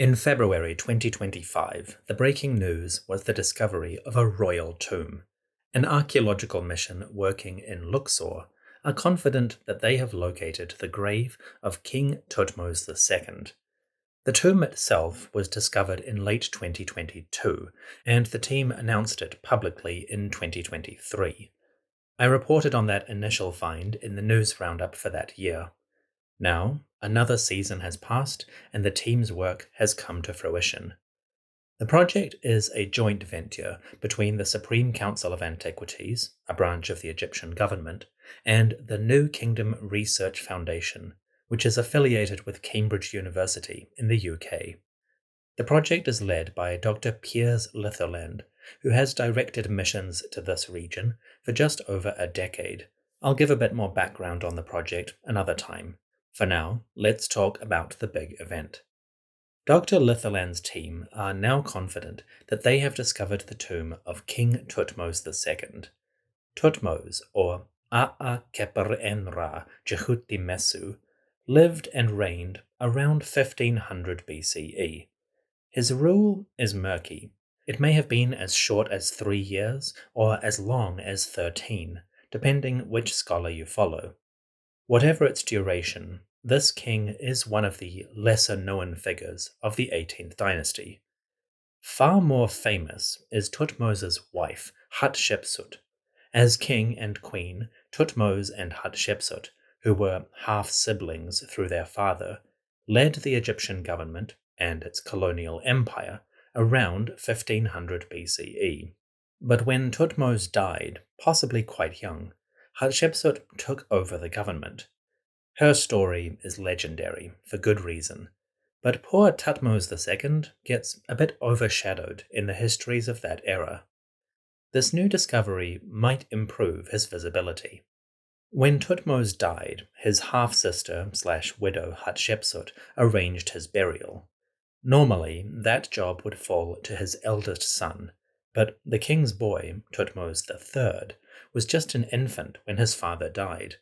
In February 2025, the breaking news was the discovery of a royal tomb. An archaeological mission working in Luxor are confident that they have located the grave of King Thutmose II. The tomb itself was discovered in late 2022, and the team announced it publicly in 2023. I reported on that initial find in the news roundup for that year. Now, another season has passed, and the team's work has come to fruition. The project is a joint venture between the Supreme Council of Antiquities, a branch of the Egyptian government, and the New Kingdom Research Foundation, which is affiliated with Cambridge University in the UK. The project is led by Dr. Piers Litherland, who has directed missions to this region for just over a decade. I'll give a bit more background on the project another time. For now, let's talk about the big event. Dr. Litherland's team are now confident that they have discovered the tomb of King Thutmose II. Thutmose, or Aa-Khepr-en-Ra-Jehuti-Mesu, lived and reigned around 1500 BCE. His rule is murky. It may have been as short as 3 years or as long as 13, depending which scholar you follow. Whatever its duration, this king is one of the lesser-known figures of the 18th dynasty. Far more famous is Thutmose's wife, Hatshepsut. As king and queen, Thutmose and Hatshepsut, who were half-siblings through their father, led the Egyptian government and its colonial empire around 1500 BCE. But when Thutmose died, possibly quite young, Hatshepsut took over the government. Her story is legendary, for good reason, but poor Thutmose II gets a bit overshadowed in the histories of that era. This new discovery might improve his visibility. When Thutmose died, his half-sister/widow Hatshepsut arranged his burial. Normally, that job would fall to his eldest son, but the king's boy, Thutmose III, was just an infant when his father died.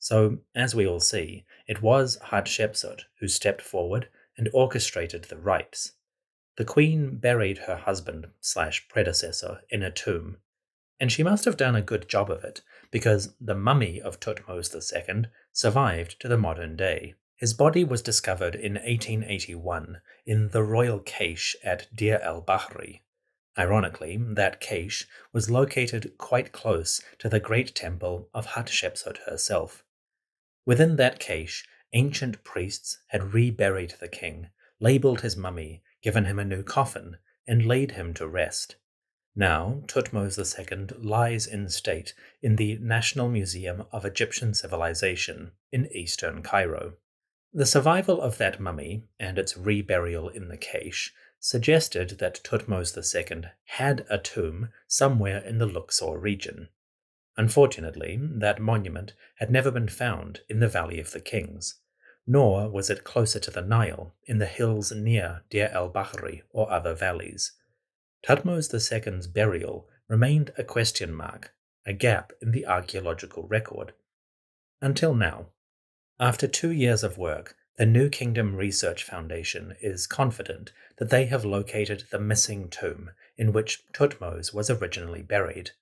So, as we all see, it was Hatshepsut who stepped forward and orchestrated the rites. The queen buried her husband/predecessor in a tomb, and she must have done a good job of it, because the mummy of Thutmose II survived to the modern day. His body was discovered in 1881 in the royal cache at Deir el-Bahri. Ironically, that cache was located quite close to the great temple of Hatshepsut herself. Within that cache, ancient priests had reburied the king, labelled his mummy, given him a new coffin, and laid him to rest. Now, Thutmose II lies in state in the National Museum of Egyptian Civilization in eastern Cairo. The survival of that mummy and its reburial in the cache suggested that Thutmose II had a tomb somewhere in the Luxor region. Unfortunately, that monument had never been found in the Valley of the Kings, nor was it closer to the Nile in the hills near Deir el-Bahri or other valleys. Thutmose II's burial remained a question mark, a gap in the archaeological record. Until now. After 2 years of work, the New Kingdom Research Foundation is confident that they have located the missing tomb in which Thutmose was originally buried.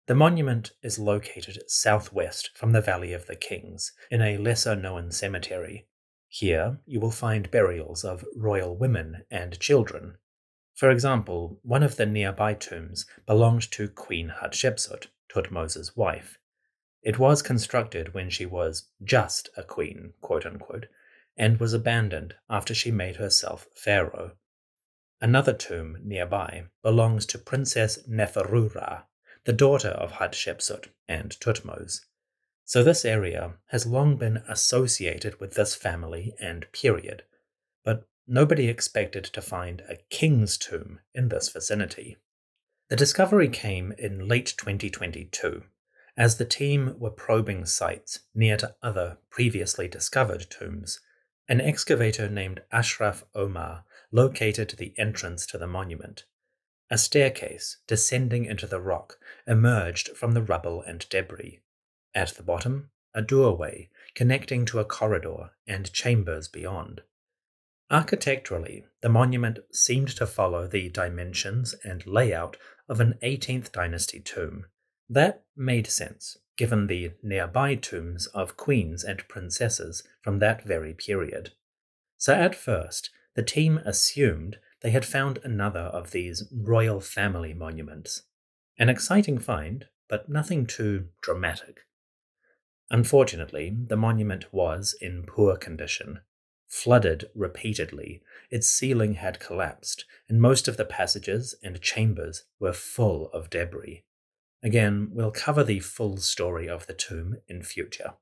The monument is located southwest from the Valley of the Kings, in a lesser-known cemetery. Here you will find burials of royal women and children. For example, one of the nearby tombs belonged to Queen Hatshepsut, Thutmose's wife. It was constructed when she was just a queen, quote-unquote, and was abandoned after she made herself pharaoh. Another tomb nearby belongs to Princess Neferu-Ra, the daughter of Hatshepsut and Thutmose. So this area has long been associated with this family and period, but nobody expected to find a king's tomb in this vicinity. The discovery came in late 2022, as the team were probing sites near to other previously discovered tombs. An excavator named Ashraf Omar located the entrance to the monument. A staircase descending into the rock emerged from the rubble and debris. At the bottom, a doorway connecting to a corridor and chambers beyond. Architecturally, the monument seemed to follow the dimensions and layout of an 18th dynasty tomb. That made sense, given the nearby tombs of queens and princesses from that very period. So at first, the team assumed they had found another of these royal family monuments. An exciting find, but nothing too dramatic. Unfortunately, the monument was in poor condition. Flooded repeatedly, its ceiling had collapsed, and most of the passages and chambers were full of debris. Again, we'll cover the full story of the tomb in future.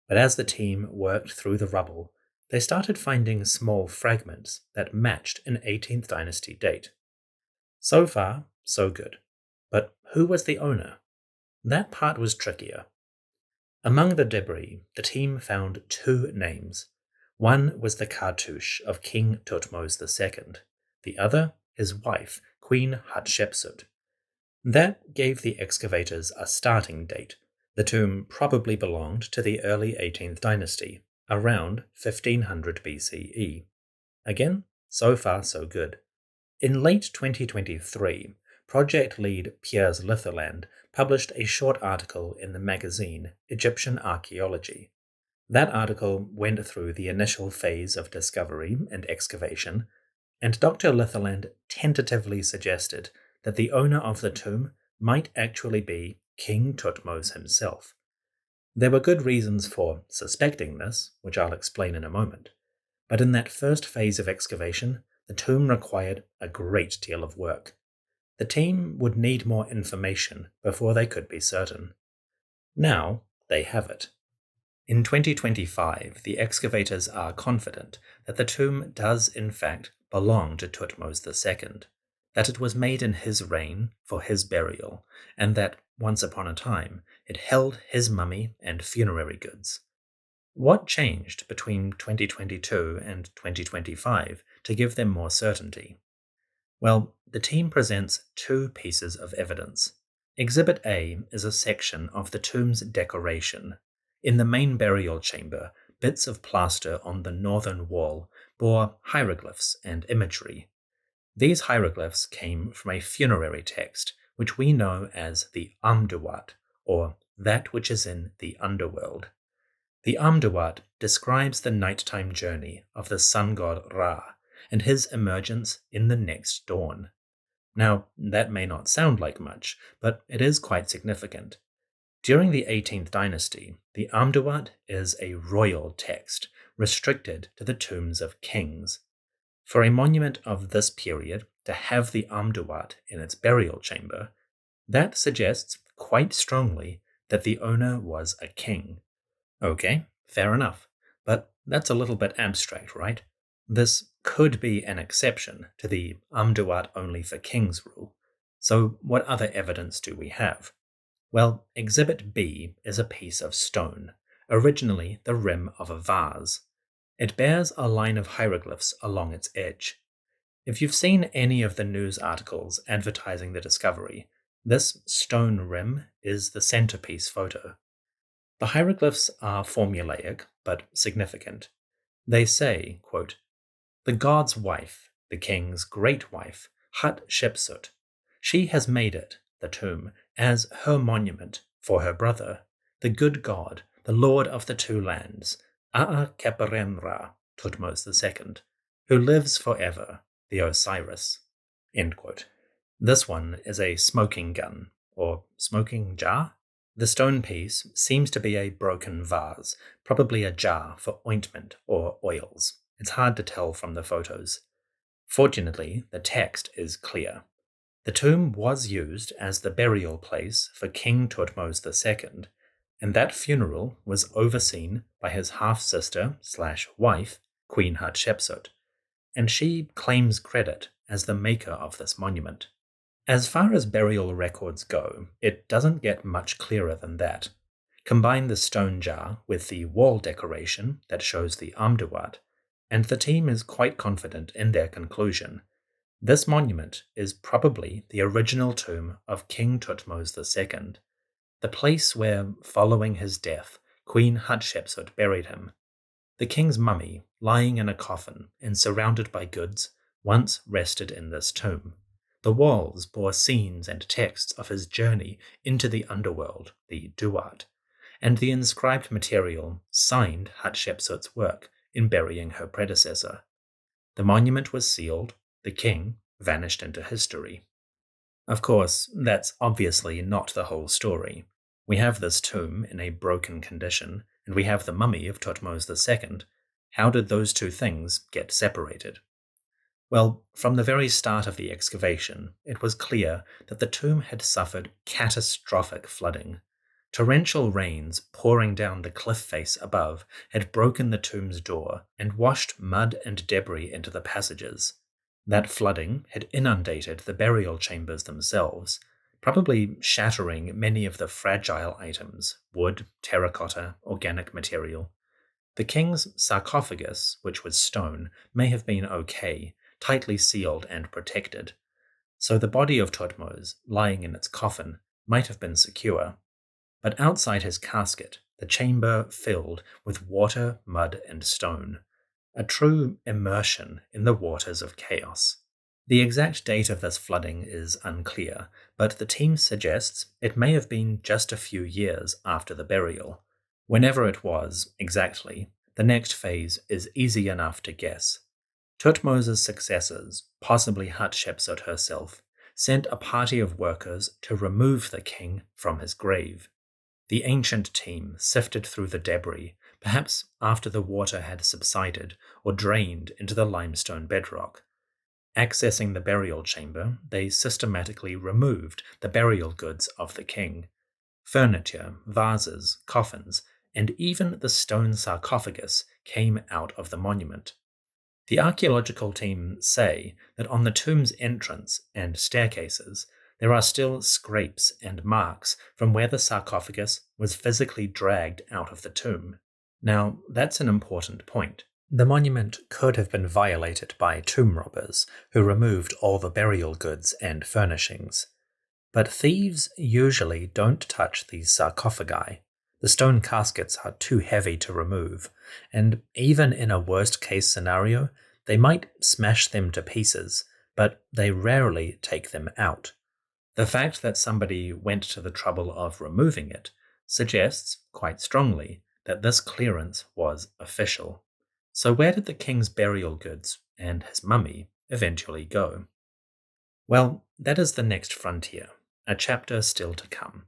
But as the team worked through the rubble, they started finding small fragments that matched an 18th dynasty date. So far, so good. But who was the owner? That part was trickier. Among the debris, the team found two names. One was the cartouche of King Thutmose II, the other his wife, Queen Hatshepsut. That gave the excavators a starting date. The tomb probably belonged to the early 18th dynasty, around 1500 BCE. Again, so far so good. In late 2023, project lead Piers Litherland published a short article in the magazine Egyptian Archaeology. That article went through the initial phase of discovery and excavation, and Dr. Litherland tentatively suggested that the owner of the tomb might actually be King Thutmose himself. There were good reasons for suspecting this, which I'll explain in a moment, but in that first phase of excavation, the tomb required a great deal of work. The team would need more information before they could be certain. Now they have it. In 2025, the excavators are confident that the tomb does in fact belong to Thutmose II, that it was made in his reign for his burial, and that, once upon a time, it held his mummy and funerary goods. What changed between 2022 and 2025 to give them more certainty? Well, the team presents two pieces of evidence. Exhibit A is a section of the tomb's decoration. In the main burial chamber, bits of plaster on the northern wall bore hieroglyphs and imagery. These hieroglyphs came from a funerary text, which we know as the Amduat, or that which is in the underworld. The Amduat describes the nighttime journey of the sun god Ra and his emergence in the next dawn. Now, that may not sound like much, but it is quite significant. During the 18th dynasty, the Amduat is a royal text, restricted to the tombs of kings. For a monument of this period to have the Amduat in its burial chamber, that suggests quite strongly that the owner was a king. Okay, fair enough, but that's a little bit abstract, right? This could be an exception to the Amduat only for kings rule. So what other evidence do we have? Well, Exhibit B is a piece of stone, originally the rim of a vase. It bears a line of hieroglyphs along its edge. If you've seen any of the news articles advertising the discovery, this stone rim is the centerpiece photo. The hieroglyphs are formulaic, but significant. They say, quote, "The god's wife, the king's great wife, Hatshepsut, she has made it, the tomb, as her monument for her brother, the good god, the lord of the two lands, Aa-Keperenra, Thutmose II, who lives forever, the Osiris." End quote. This one is a smoking gun, or smoking jar. The stone piece seems to be a broken vase, probably a jar for ointment or oils. It's hard to tell from the photos. Fortunately, the text is clear. The tomb was used as the burial place for King Thutmose II, and that funeral was overseen by his half-sister/wife, Queen Hatshepsut, and she claims credit as the maker of this monument. As far as burial records go, it doesn't get much clearer than that. Combine the stone jar with the wall decoration that shows the Amduat, and the team is quite confident in their conclusion. This monument is probably the original tomb of King Thutmose II, the place where, following his death, Queen Hatshepsut buried him. The king's mummy, lying in a coffin and surrounded by goods, once rested in this tomb. The walls bore scenes and texts of his journey into the underworld, the Duat, and the inscribed material signed Hatshepsut's work in burying her predecessor. The monument was sealed, the king vanished into history. Of course, that's obviously not the whole story. We have this tomb in a broken condition, and we have the mummy of Thutmose II. How did those two things get separated? Well, from the very start of the excavation, it was clear that the tomb had suffered catastrophic flooding. Torrential rains pouring down the cliff face above had broken the tomb's door and washed mud and debris into the passages. That flooding had inundated the burial chambers themselves, probably shattering many of the fragile items, wood, terracotta, organic material. The king's sarcophagus, which was stone, may have been okay, tightly sealed and protected, so the body of Thutmose, lying in its coffin, might have been secure. But outside his casket, the chamber filled with water, mud, and stone, a true immersion in the waters of chaos. The exact date of this flooding is unclear, but the team suggests it may have been just a few years after the burial. Whenever it was, exactly, the next phase is easy enough to guess. Thutmose's successors, possibly Hatshepsut herself, sent a party of workers to remove the king from his grave. The ancient team sifted through the debris, perhaps after the water had subsided or drained into the limestone bedrock. Accessing the burial chamber, they systematically removed the burial goods of the king. Furniture, vases, coffins, and even the stone sarcophagus came out of the monument. The archaeological team say that on the tomb's entrance and staircases, there are still scrapes and marks from where the sarcophagus was physically dragged out of the tomb. Now, that's an important point. The monument could have been violated by tomb robbers who removed all the burial goods and furnishings. But thieves usually don't touch these sarcophagi. The stone caskets are too heavy to remove, and even in a worst-case scenario, they might smash them to pieces, but they rarely take them out. The fact that somebody went to the trouble of removing it suggests, quite strongly, that this clearance was official. So where did the king's burial goods and his mummy eventually go? Well, that is the next frontier, a chapter still to come.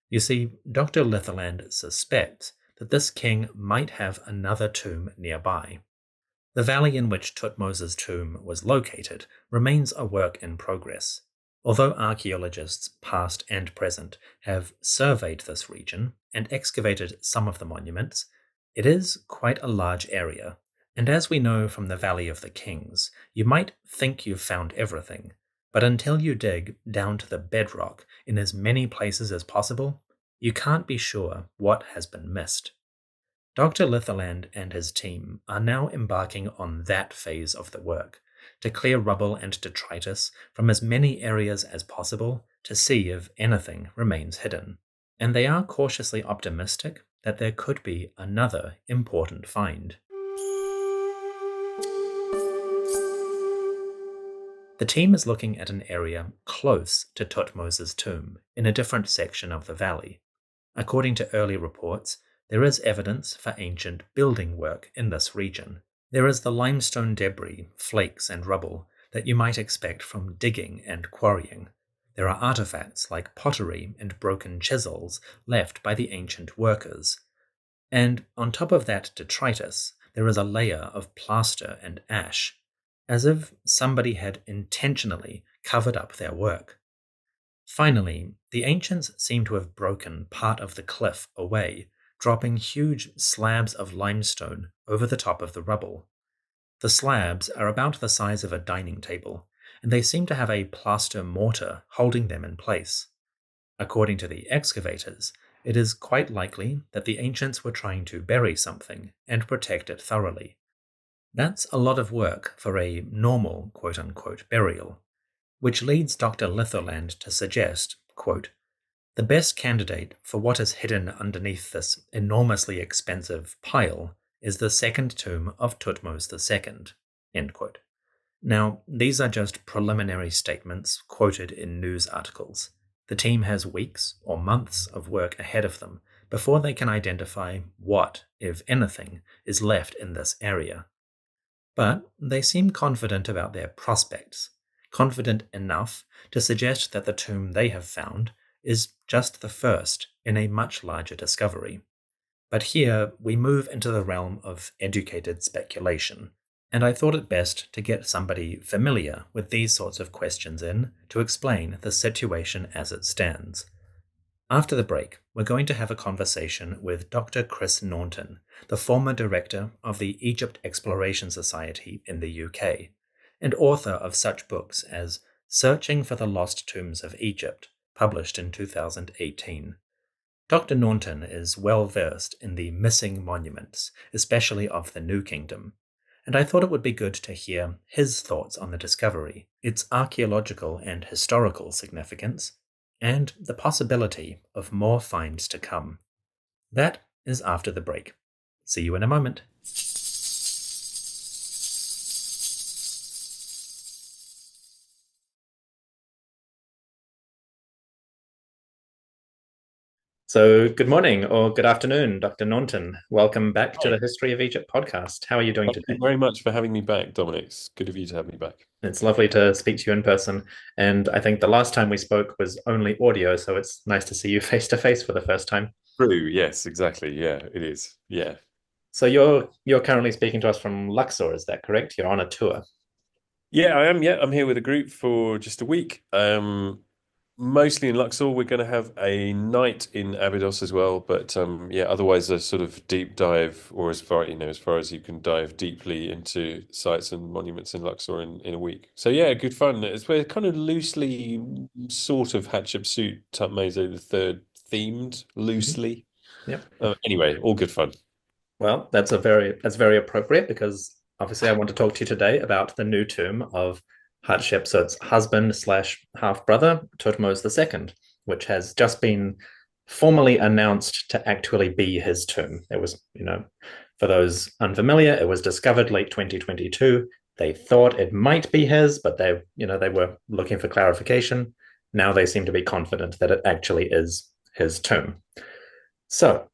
You see, Dr. Litherland suspects that this king might have another tomb nearby. The valley in which Thutmose's tomb was located remains a work in progress. Although archaeologists past and present have surveyed this region and excavated some of the monuments, it is quite a large area, and as we know from the Valley of the Kings, you might think you've found everything, but until you dig down to the bedrock in as many places as possible, you can't be sure what has been missed. Dr. Litherland and his team are now embarking on that phase of the work, to clear rubble and detritus from as many areas as possible to see if anything remains hidden. And they are cautiously optimistic that there could be another important find. The team is looking at an area close to Thutmose's tomb in a different section of the valley. According to early reports, there is evidence for ancient building work in this region. There is the limestone debris, flakes and rubble that you might expect from digging and quarrying. There are artifacts like pottery and broken chisels left by the ancient workers. And on top of that detritus, there is a layer of plaster and ash, as if somebody had intentionally covered up their work. Finally, the ancients seem to have broken part of the cliff away, dropping huge slabs of limestone over the top of the rubble. The slabs are about the size of a dining table, and they seem to have a plaster mortar holding them in place. According to the excavators, it is quite likely that the ancients were trying to bury something and protect it thoroughly. That's a lot of work for a normal quote-unquote burial, which leads Dr. Litherland to suggest, quote, "The best candidate for what is hidden underneath this enormously expensive pile is the second tomb of Thutmose II. End quote. Now, these are just preliminary statements quoted in news articles. The team has weeks or months of work ahead of them before they can identify what, if anything, is left in this area. But they seem confident about their prospects, confident enough to suggest that the tomb they have found is just the first in a much larger discovery. But here we move into the realm of educated speculation, and I thought it best to get somebody familiar with these sorts of questions in to explain the situation as it stands. After the break, we're going to have a conversation with Dr. Chris Naunton, the former director of the Egypt Exploration Society in the UK, and author of such books as Searching for the Lost Tombs of Egypt, published in 2018. Dr. Naunton is well versed in the missing monuments, especially of the New Kingdom, and I thought it would be good to hear his thoughts on the discovery, its archaeological and historical significance, and the possibility of more finds to come. That is after the break. See you in a moment. So, good morning or good afternoon, Dr. Naunton. Welcome back to Hi. the History of Egypt podcast. How are you doing Thank you today? very much for having me back, Dominic. It's good of you to have me back. It's lovely to speak to you in person. And I think the last time we spoke was only audio, so it's nice to see you face to face for the first time. True. Yes, exactly. Yeah, it is. Yeah. So you're currently speaking to us from Luxor, is that correct? You're on a tour. Yeah, I am. Yeah, I'm here with a group for just a week. Mostly in Luxor. We're going to have a night in Abydos as well, but yeah, otherwise a sort of deep dive, or as far as you can dive deeply into sites and monuments in Luxor in a week. So yeah, good fun. We're kind of loosely, sort of Hatshepsut Thutmose III themed, Mhm. loosely. Yep. Anyway, all good fun. Well, that's very appropriate because obviously I want to talk to you today about the new tomb of Hatshepsut's husband slash half brother, Thutmose II, which has just been formally announced to actually be his tomb. It was, for those unfamiliar, it was discovered late 2022. They thought it might be his, but they were looking for clarification. Now they seem to be confident that it actually is his tomb. So,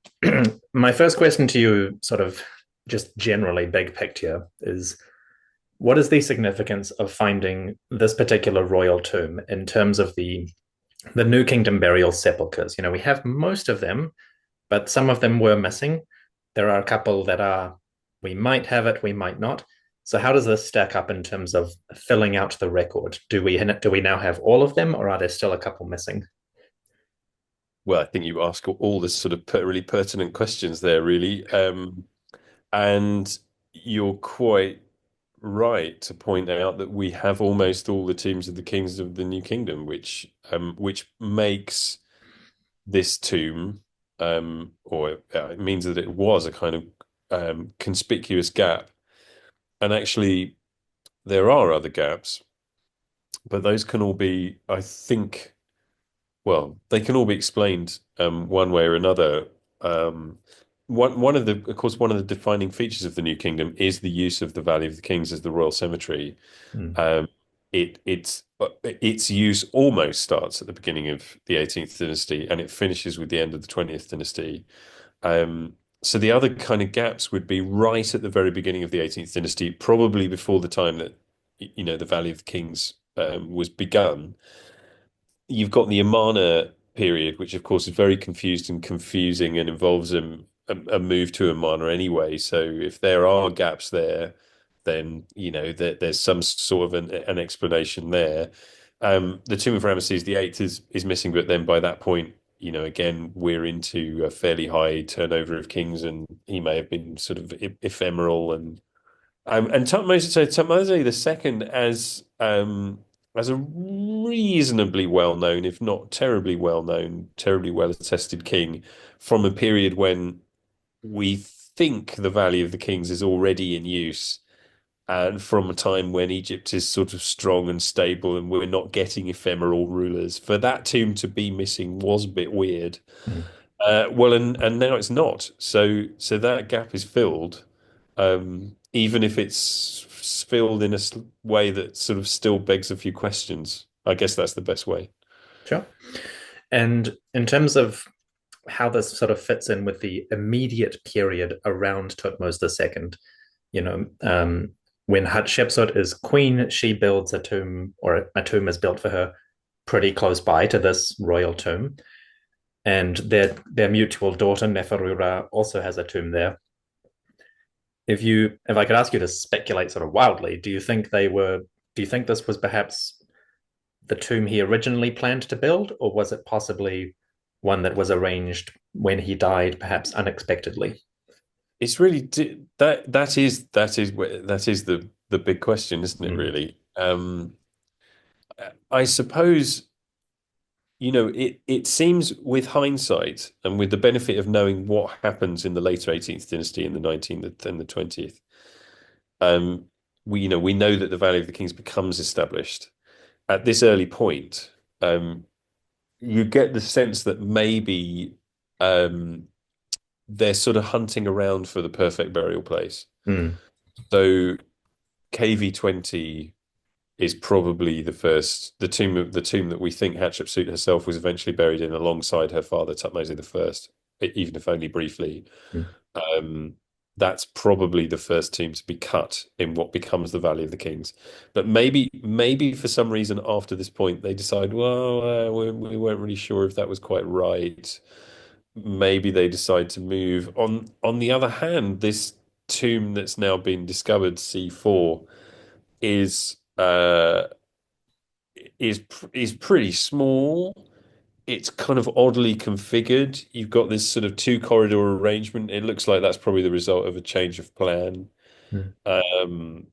my first question to you, sort of just generally big picture, is what is the significance of finding this particular royal tomb in terms of the New Kingdom burial sepulchres? We have most of them, but some of them were missing. There are a couple that are we might have it, we might not. So, how does this stack up in terms of filling out the record? Do we now have all of them, or are there still a couple missing? Well, I think you ask all the sort of really pertinent questions there, really. And you're quite right to point out that we have almost all the tombs of the kings of the New Kingdom, which makes this tomb, or it means that it was a kind of conspicuous gap. And actually, there are other gaps, but those can all be, I think. Well, they can all be explained one way or another. Um, one of of course, one of the defining features of the New Kingdom is the use of the Valley of the Kings as the royal cemetery. Mm, Um, its use almost starts at the beginning of the 18th dynasty and it finishes with the end of the 20th dynasty. Um, so the other kind of gaps would be right at the very beginning of the 18th dynasty, probably before the time that the Valley of the Kings was begun. You've got the Amana period, which of course is very confused and confusing and involves a move to Amana anyway. So if there are gaps there, then there's some sort of an explanation there. The tomb of Ramesses the Eighth is missing, but then by that point, again, we're into a fairly high turnover of kings, and he may have been sort of ephemeral and Tutmosis II as a reasonably well known, if not terribly well known, terribly well attested king from a period when we think the Valley of the Kings is already in use, and from a time when Egypt is sort of strong and stable, and we're not getting ephemeral rulers. For that tomb to be missing was a bit weird. mm, Well, and now it's not. So that gap is filled. even if it's filled in a way that sort of still begs a few questions. I guess that's the best way. Sure. And in terms of how this sort of fits in with the immediate period around Thutmose II, you know, when Hatshepsut is queen, she builds a tomb, or a tomb is built for her pretty close by to this royal tomb. And their mutual daughter, Neferura, also has a tomb there. If I could ask you to speculate sort of wildly, do you think this was perhaps the tomb he originally planned to build, or was it possibly one that was arranged when he died, perhaps unexpectedly? It's really that is the big question, isn't it, Mm, really? I suppose, it seems with hindsight and with the benefit of knowing what happens in the later 18th dynasty in the 19th and the 20th, um, we know that the Valley of the Kings becomes established. At this early point, you get the sense that maybe um, they're sort of hunting around for the perfect burial place. mm, So KV-20 is probably the tomb that we think Hatshepsut herself was eventually buried in alongside her father Thutmose I, even if only briefly. mm, Um, that's probably the first tomb to be cut in what becomes the Valley of the Kings. But maybe for some reason after this point they decide, well, we weren't really sure if that was quite right. Maybe they decide to move. On the other hand, this tomb that's now been discovered, C4, is is pretty small. It's kind of oddly configured. You've got this sort of two corridor arrangement. It looks like that's probably the result of a change of plan. mm, Um,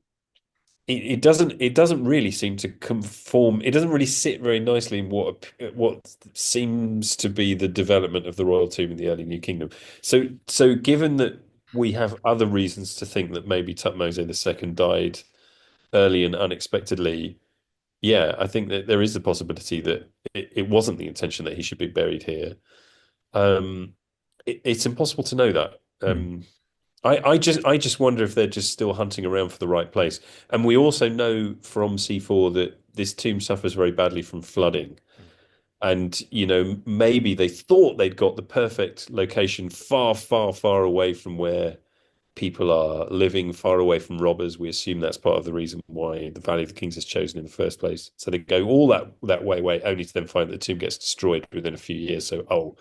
it doesn't really seem to conform. It doesn't really sit very nicely in what seems to be the development of the royal tomb in the early New Kingdom. So given that we have other reasons to think that maybe Thutmose II died early and unexpectedly, yeah, I think that there is a possibility that it wasn't the intention that he should be buried here. Um, it's impossible to know that. mm, I just wonder if they're just still hunting around for the right place. And we also know from C4 that this tomb suffers very badly from flooding. And, maybe they thought they'd got the perfect location far, far, far away from where people are living, far away from robbers. We assume that's part of the reason why the Valley of the Kings is chosen in the first place. So they go all that way, only to then find that the tomb gets destroyed within a few years. So,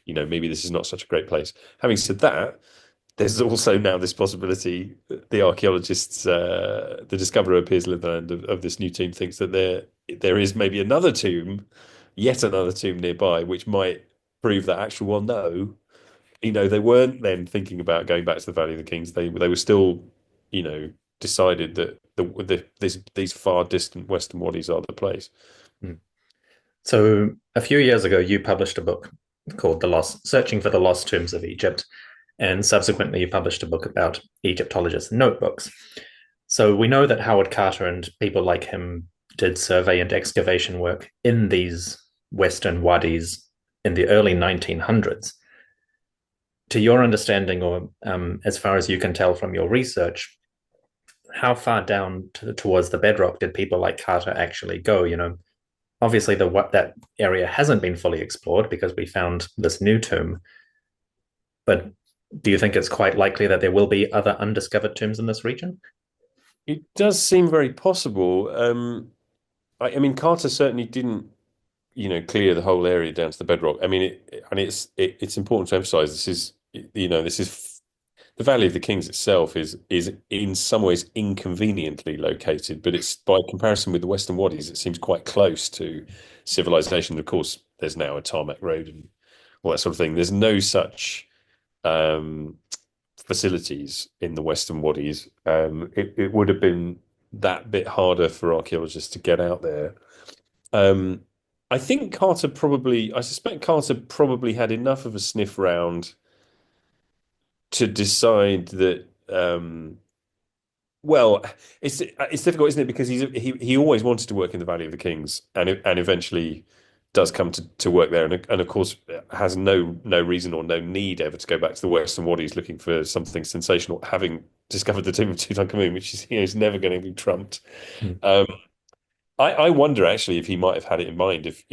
maybe this is not such a great place. Having said that, there's also now this possibility that the archaeologists, the discoverer of Piers Litherland of this new tomb, thinks that there is maybe another tomb, yet another tomb nearby, which might prove that actual, well, no, they weren't then thinking about going back to the Valley of the Kings. They were still, decided that these far distant Western Wadis are the place. mm. So a few years ago, you published a book called "The Lost: Searching for the Lost Tombs of Egypt," and subsequently, you published a book about Egyptologists' notebooks. So we know that Howard Carter and people like him did survey and excavation work in these Western wadis in the early 1900s. To your understanding, or as far as you can tell from your research, how far down towards the bedrock did people like Carter actually go? Obviously that area hasn't been fully explored because we found this new tomb. But do you think it's quite likely that there will be other undiscovered tombs in this region? It does seem very possible. I mean, Carter certainly didn't, clear the whole area down to the bedrock. I mean, it's important to emphasize this is the Valley of the Kings itself is in some ways inconveniently located, but it's by comparison with the Western Wadis, it seems quite close to civilization. Of course, there's now a tarmac road and all that sort of thing. There's no such um, facilities in the Western Wadis. It would have been that bit harder for archaeologists to get out there. Um, I suspect Carter probably had enough of a sniff round to decide that, well, it's difficult, isn't it? Because he always wanted to work in the Valley of the Kings, and eventually does come to work there, and of course has no reason or no need ever to go back to the Western Wadis looking for something sensational, having discovered the tomb of Tutankhamun, which is never going to be trumped. Mm. Um, I wonder actually if he might have had it in mind if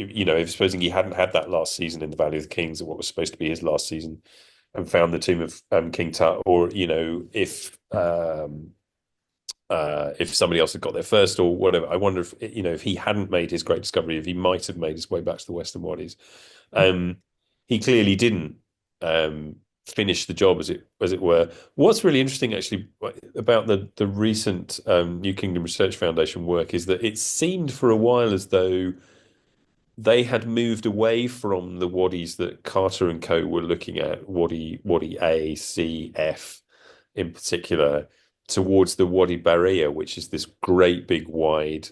supposing he hadn't had that last season in the Valley of the Kings, or what was supposed to be his last season, and found the tomb of King Tut, or if somebody else had got there first or whatever. I wonder if he hadn't made his great discovery, if he might have made his way back to the Western Waddies. Um, he clearly didn't finish the job, as it were. What's really interesting, actually, about the recent New Kingdom Research Foundation work is that it seemed for a while as though they had moved away from the waddies that Carter and Co were looking at, Wadi A, C, F in particular, towards the Wadi Barrier, which is this great big wide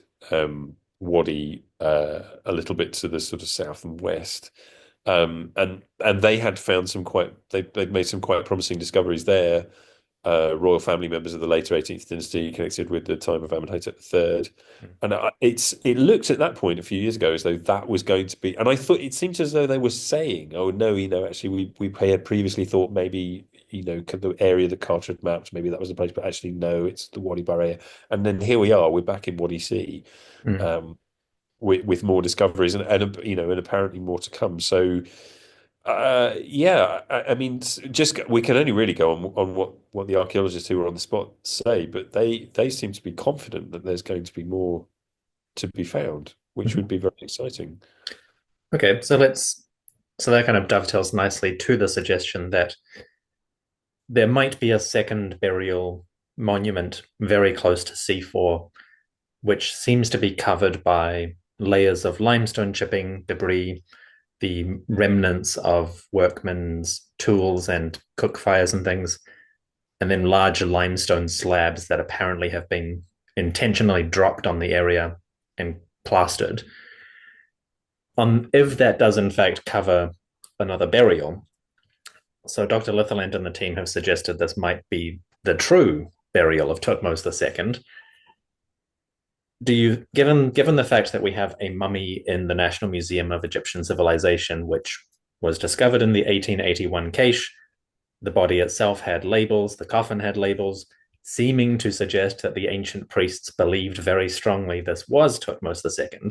wadi a little bit to the sort of south and west. And they had found they'd made some quite promising discoveries there. Royal family members of the later 18th dynasty connected with the time of Amenhotep III. And it looked at that point a few years ago as though that was going to be, and I thought it seemed as though they were saying, "Oh no, actually we had previously thought maybe the area that Carter had mapped, maybe that was the place, but actually no, it's the Wadi Barrier." And then here we are, we're back in Wadi C, Mm. um, with more discoveries and apparently more to come. So. Yeah, I mean, just we can only really go on what the archaeologists who were on the spot say, but they seem to be confident that there's going to be more to be found, which Mhm. would be very exciting. Okay, so that kind of dovetails nicely to the suggestion that there might be a second burial monument very close to C4, which seems to be covered by layers of limestone chipping, debris, the remnants of workmen's tools and cook fires and things, and then larger limestone slabs that apparently have been intentionally dropped on the area and plastered. If that does in fact cover another burial, so Dr. Litherland and the team have suggested this might be the true burial of Thutmose II. Given the fact that we have a mummy in the National Museum of Egyptian Civilization, which was discovered in the 1881 cache, the body itself had labels, the coffin had labels, seeming to suggest that the ancient priests believed very strongly this was Thutmose II.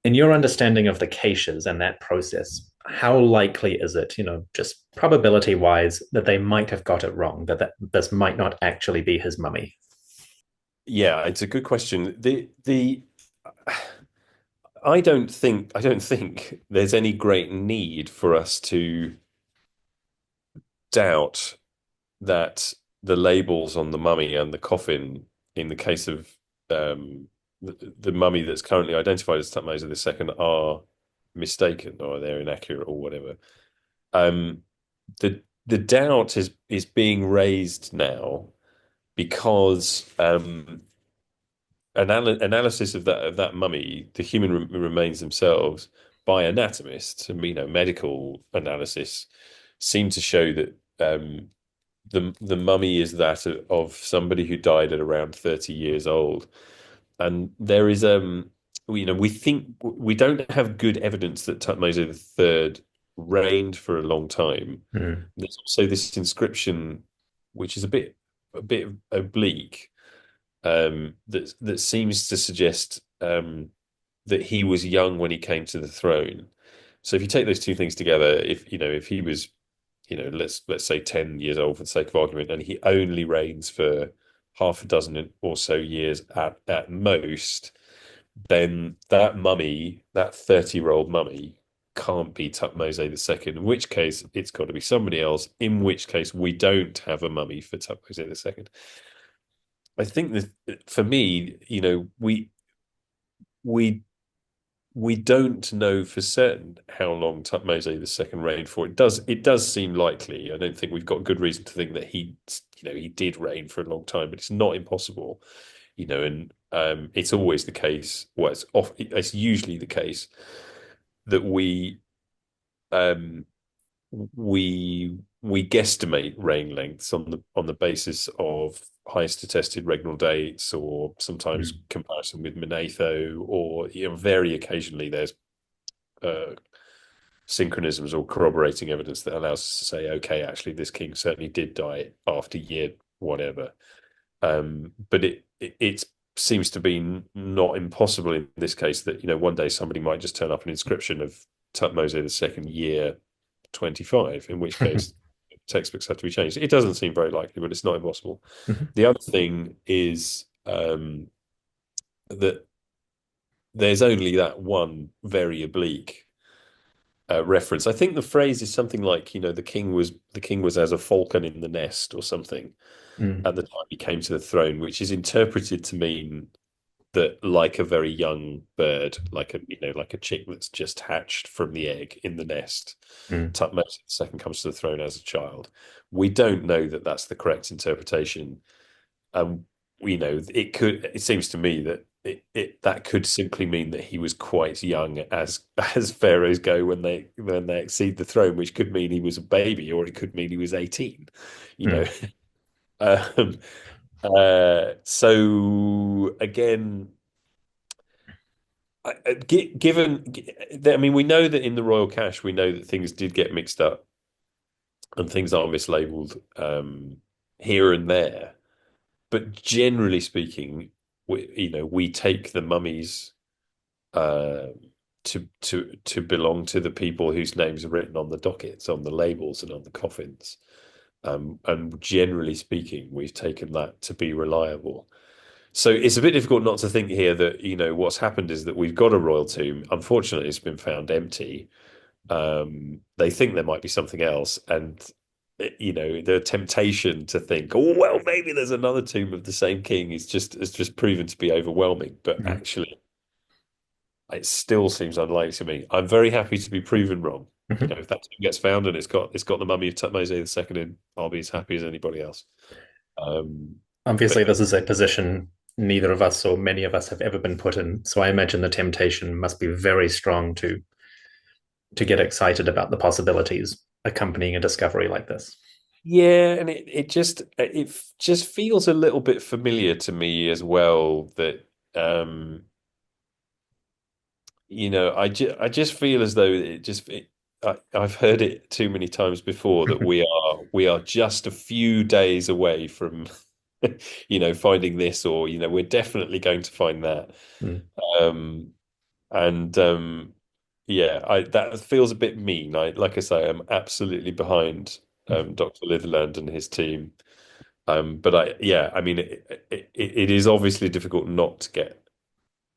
In your understanding of the caches and that process, how likely is it, just probability wise, that they might have got it wrong, that this might not actually be his mummy? Yeah, it's a good question. The I don't think there's any great need for us to doubt that the labels on the mummy and the coffin, in the case of the mummy that's currently identified as Thutmose II, are mistaken or they're inaccurate or whatever. Um, the doubt is being raised now because analysis of that mummy, the human remains themselves, by anatomists and medical analysis, seem to show that the mummy is that of somebody who died at around 30 years old. And there is we think we don't have good evidence that Tutmosis III reigned for a long time. Mm. There's also this inscription which is a bit oblique, that seems to suggest that he was young when he came to the throne. So if you take those two things together, if he was, let's say 10 years old for the sake of argument, and he only reigns for half a dozen or so years at most, then that mummy, that 30-year-old mummy, can't be Tutmose II, in which case it's got to be somebody else, in which case we don't have a mummy for Tutmose II. I think that for me, we we don't know for certain how long Tutmose II reigned for. It does seem likely. I don't think we've got good reason to think that he did reign for a long time, but it's not impossible. And it's always the case. Well, it's usually the case that um, we guesstimate reign lengths on the basis of highest attested regnal dates, or sometimes Mm. comparison with Manetho, or very occasionally there's uh, synchronisms or corroborating evidence that allows us to say, okay, actually, this king certainly did die after year whatever. But it seems to be not impossible in this case that one day somebody might just turn up an inscription of Thutmose II year 25, in which case textbooks have to be changed. It doesn't seem very likely, but it's not impossible. Mhm. The other thing is that there's only that one very oblique reference. I think the phrase is something like, the king was as a falcon in the nest or something Mm. at the time he came to the throne, which is interpreted to mean that like a very young bird, like a chick that's just hatched from the egg in the nest, Mm. Tutmosis II comes to the throne as a child. We don't know that that's the correct interpretation. It seems to me that that could simply mean that he was quite young as pharaohs go when they exceed the throne, which could mean he was a baby, or it could mean he was 18. You know, Mm. um, so again, given, I mean, we know that in the royal cache, we know that things did get mixed up and things are mislabeled here and there. But generally speaking, we take the mummies uh, to belong to the people whose names are written on the dockets, on the labels, and on the coffins. And generally speaking, we've taken that to be reliable. So it's a bit difficult not to think here that, what's happened is that we've got a royal tomb. Unfortunately, it's been found empty. They think there might be something else, and the temptation to think, oh well, maybe there's another tomb of the same king is just proven to be overwhelming. But Mm. actually, it still seems unlikely to me. I'm very happy to be proven wrong. Mhm. If that tomb gets found and it's got the mummy of Tutmosis II in, I'll be as happy as anybody else. Obviously, But this is a position neither of us or many of us have ever been put in. So I imagine the temptation must be very strong to get excited about the possibilities accompanying a discovery like this. yeah, and it just feels a little bit familiar to me as well that I just feel as though I've heard it too many times before that we are just a few days away from finding this, or we're definitely going to find that. Mm. Um and yeah, that feels a bit mean. Like I say, I'm absolutely behind Dr. Litherland and his team. But I mean, it is obviously difficult not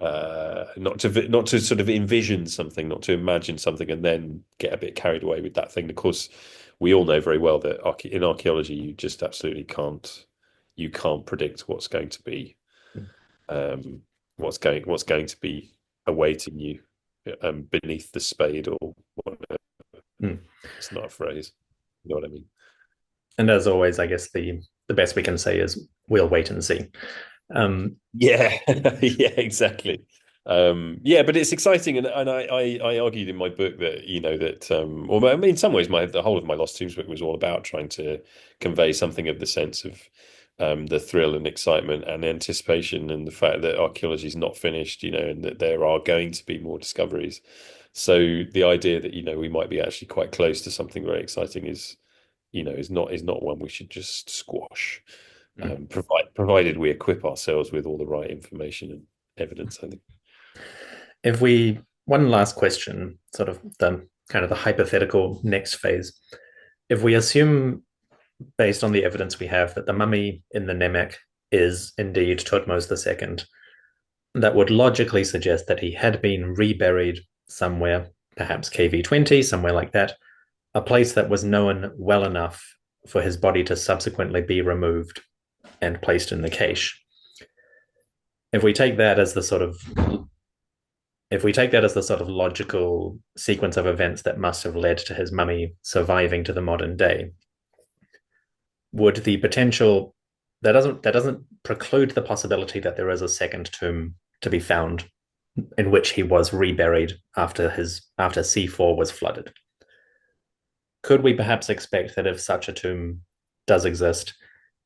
to sort of envision something, not to imagine something, and then get a bit carried away with that thing. Of course, we all know very well that in archaeology, you just absolutely can't predict what's going to be um, what's going to be awaiting you beneath the spade or whatever. Mm. It's not a phrase. You know what I mean? And as always, I guess the best we can say is we'll wait and see. Um, Yeah, yeah, exactly. Yeah, but it's exciting, and I argued in my book that or I mean, in some ways, the whole of my Lost Tombs book was all about trying to convey something of the sense of the thrill and excitement and anticipation, and the fact that archaeology is not finished, and that there are going to be more discoveries. So the idea that we might be actually quite close to something very exciting is not one we should just squash. Provided we equip ourselves with all the right information and evidence, I think. if we one last question, sort of the kind of the hypothetical next phase. If we assume, based on the evidence we have, that the mummy in the Nemek is indeed Thutmose II, that would logically suggest that he had been reburied somewhere, perhaps KV20, somewhere like that, a place that was known well enough for his body to subsequently be removed and placed in the cache. If we take that as the sort of if we take that as the sort of logical sequence of events that must have led to his mummy surviving to the modern day, would the potential that doesn't preclude the possibility that there is a second tomb to be found in which he was reburied after C4 was flooded. Could we perhaps expect that if such a tomb does exist,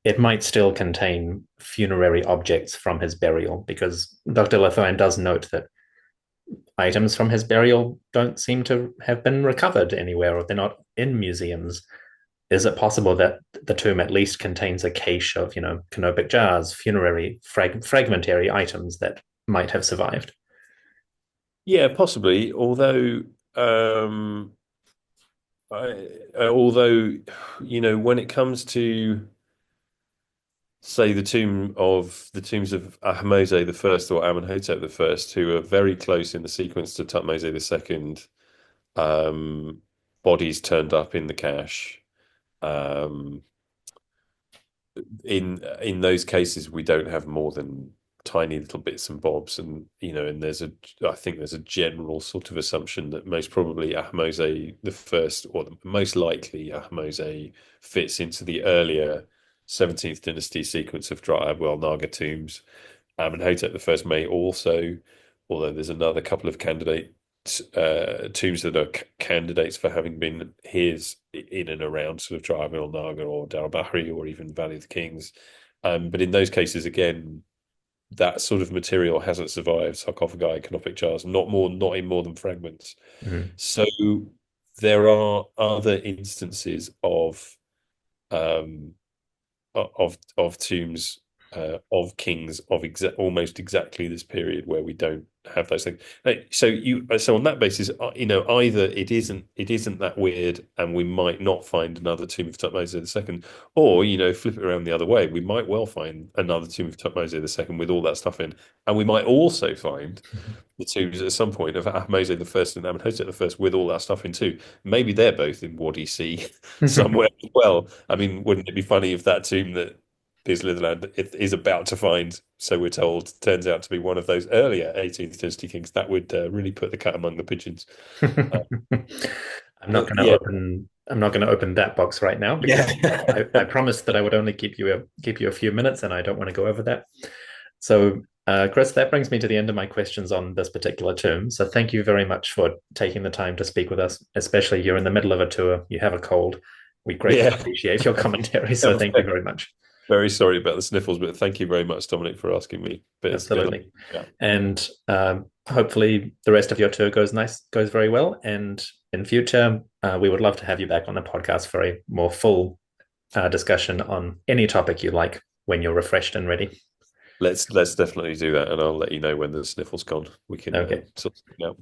it might still contain funerary objects from his burial? Because Dr. Lethine does note that items from his burial don't seem to have been recovered anywhere, or they're not in museums. Is it possible that the tomb at least contains a cache of, canopic jars, funerary fragmentary items that might have survived? Yeah, possibly. Um, although, when it comes to say the tombs of Ahmose the First or Amenhotep the First, who are very close in the sequence to Thutmose the Second, um, bodies turned up in the cache. Um, in those cases, we don't have more than tiny little bits and bobs, and and I think there's a general sort of assumption that most probably Ahmose the First, or most likely Ahmose, fits into the earlier 17th dynasty sequence of Dra well Naga tombs. Amenhotep the First may also, although there's another couple of tombs that are candidates for having been his in and around sort of Dra Naga or Dal Bahri or even Valley of the Kings. But in those cases, again, that sort of material hasn't survived sarcophagi, canopic jars, not in more than fragments. Mhm. So there are other instances um, of tombs of kings of almost exactly this period where we don't have those things. So on that basis, either it isn't that weird, and we might not find another tomb of Thutmose II, or flip it around the other way, we might well find another tomb of Thutmose II with all that stuff in, and we might also find the tombs at some point of Ahmose the First and Amenhotep the First with all that stuff in too. Maybe they're both in Wadi C somewhere as well. I mean, wouldn't it be funny if that tomb that Piers Litherland is about to find, so we're told, turns out to be one of those earlier 18th dynasty kings? That would really put the cat among the pigeons. Uh, but yeah, I'm not going to open that box right now because yeah, I promised that I would only keep you a few minutes, and I don't want to go over that. So, Chris, that brings me to the end of my questions on this particular term. So, thank you very much for taking the time to speak with us, especially you're in the middle of a tour, you have a cold. We greatly yeah. appreciate your commentary. So, I'm thank you very much. very sorry about the sniffles, but thank you very much, Dominic, for asking me. But it's been Absolutely. yeah. And hopefully the rest of your tour goes very well. And in future, we would love to have you back on the podcast for a more full discussion on any topic you like when you're refreshed and ready. Let's definitely do that, and I'll let you know when the sniffles gone. We can Okay. sort it out. All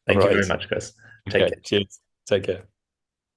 Thank you very right. much, Chris. Take Okay. care. Cheers. Take care.